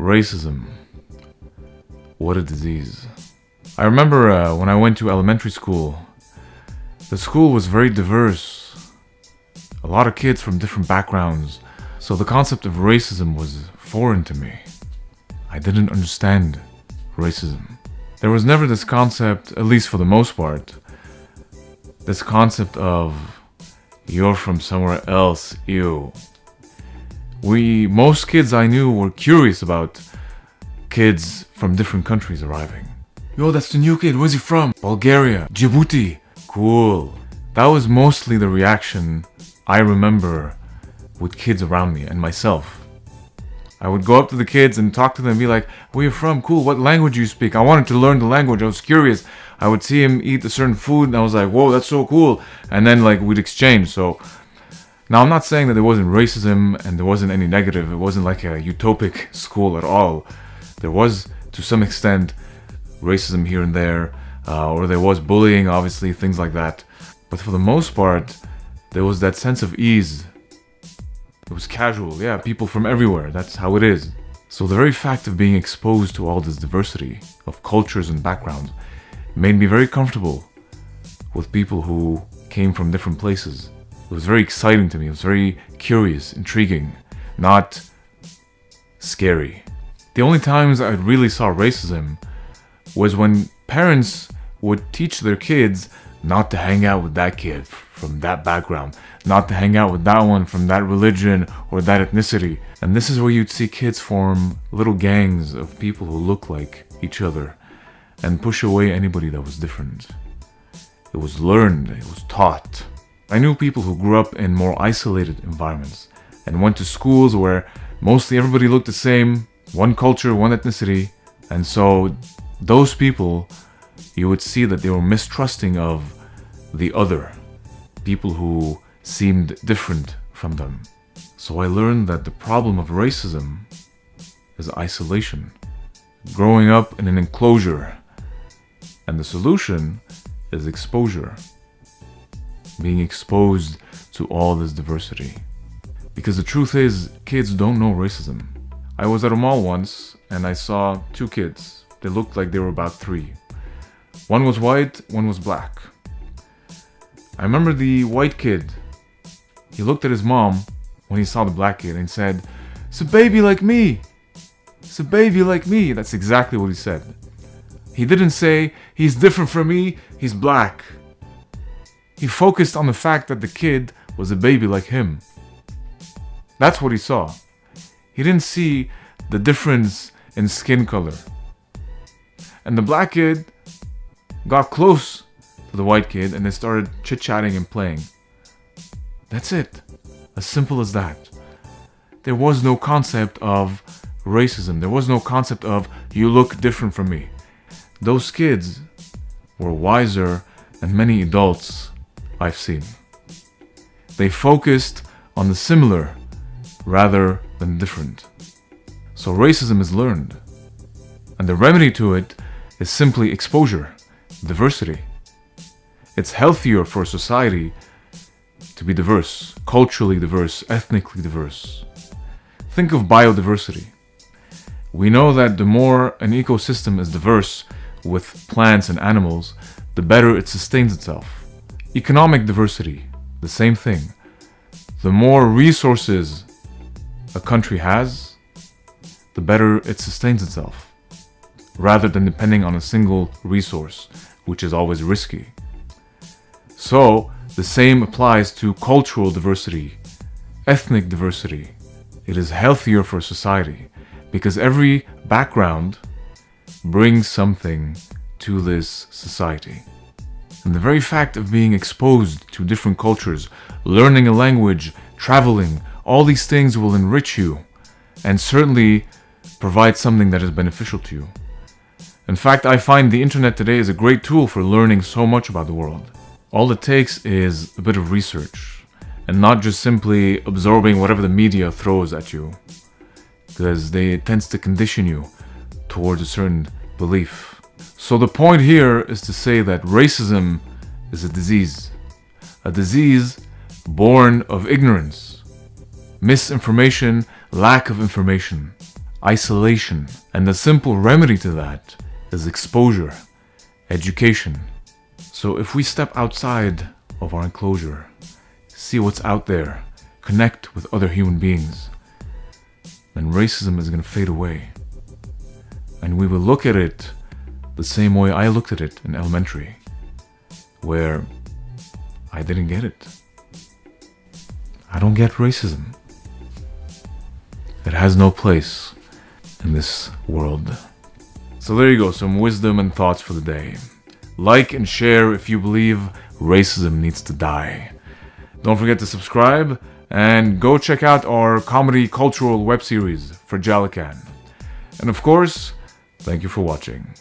Racism. What a disease. I remember when I went to elementary school, the school was very diverse. A lot of kids from different backgrounds. So the concept of racism was foreign to me. I didn't understand racism. There was never this concept, at least for the most part, this concept of you're from somewhere else, ew. Most kids I knew were curious about kids from different countries arriving. Yo, that's the new kid, where's he from? Bulgaria, Djibouti, cool. That was mostly the reaction I remember with kids around me and myself. I would go up to the kids and talk to them and be like, where you from? Cool, what language do you speak? I wanted to learn the language, I was curious. I would see him eat a certain food and I was like, whoa, that's so cool. And then we'd exchange. So now I'm not saying that there wasn't racism and there wasn't any negative. It wasn't like a utopic school at all. There was, to some extent, racism here and there, or there was bullying, obviously, things like that. But for the most part, there was that sense of ease. It was casual, yeah, people from everywhere, that's how it is. So the very fact of being exposed to all this diversity of cultures and backgrounds made me very comfortable with people who came from different places. It was very exciting to me, it was very curious, intriguing, not scary. The only times I really saw racism was when parents would teach their kids not to hang out with that kid from that background, not to hang out with that one from that religion or that ethnicity. And this is where you'd see kids form little gangs of people who look like each other and push away anybody that was different. It was learned, it was taught. I knew people who grew up in more isolated environments and went to schools where mostly everybody looked the same, one culture, one ethnicity, and so those people, you would see that they were mistrusting of the other, people who seemed different from them. So I learned that the problem of racism is isolation, growing up in an enclosure, and the solution is exposure, being exposed to all this diversity. Because the truth is, kids don't know racism. I was at a mall once and I saw two kids. They looked like they were about 3. One was white, one was black. I remember the white kid, he looked at his mom when he saw the black kid and said, "It's a baby like me. It's a baby like me." That's exactly what he said. He didn't say, he's different from me, he's black. He focused on the fact that the kid was a baby like him. That's what he saw. He didn't see the difference in skin color. And the black kid got close to the white kid and they started chit-chatting and playing. That's it. As simple as that. There was no concept of racism. There was no concept of you look different from me. Those kids were wiser than many adults I've seen. They focused on the similar rather than different. So racism is learned. And the remedy to it is simply exposure, diversity. It's healthier for society to be diverse, culturally diverse, ethnically diverse. Think of biodiversity. We know that the more an ecosystem is diverse with plants and animals, the better it sustains itself. Economic diversity, the same thing. The more resources a country has, the better it sustains itself, rather than depending on a single resource, which is always risky. So, the same applies to cultural diversity, ethnic diversity. It is healthier for society because every background brings something to this society. And the very fact of being exposed to different cultures, learning a language, traveling, all these things will enrich you and certainly provide something that is beneficial to you. In fact, I find the internet today is a great tool for learning so much about the world. All it takes is a bit of research and not just simply absorbing whatever the media throws at you, because it tends to condition you towards a certain belief. So the point here is to say that racism is a disease born of ignorance, misinformation, lack of information. isolation. And the simple remedy to that is exposure, education. So if we step outside of our enclosure, see what's out there, connect with other human beings, then racism is going to fade away. And we will look at it the same way I looked at it in elementary, where I didn't get it. I don't get racism. It has no place in this world. So there you go, some wisdom and thoughts for the day. Like and share if you believe racism needs to die. Don't forget to subscribe and go check out our comedy cultural web series for Jalican. And of course, thank you for watching.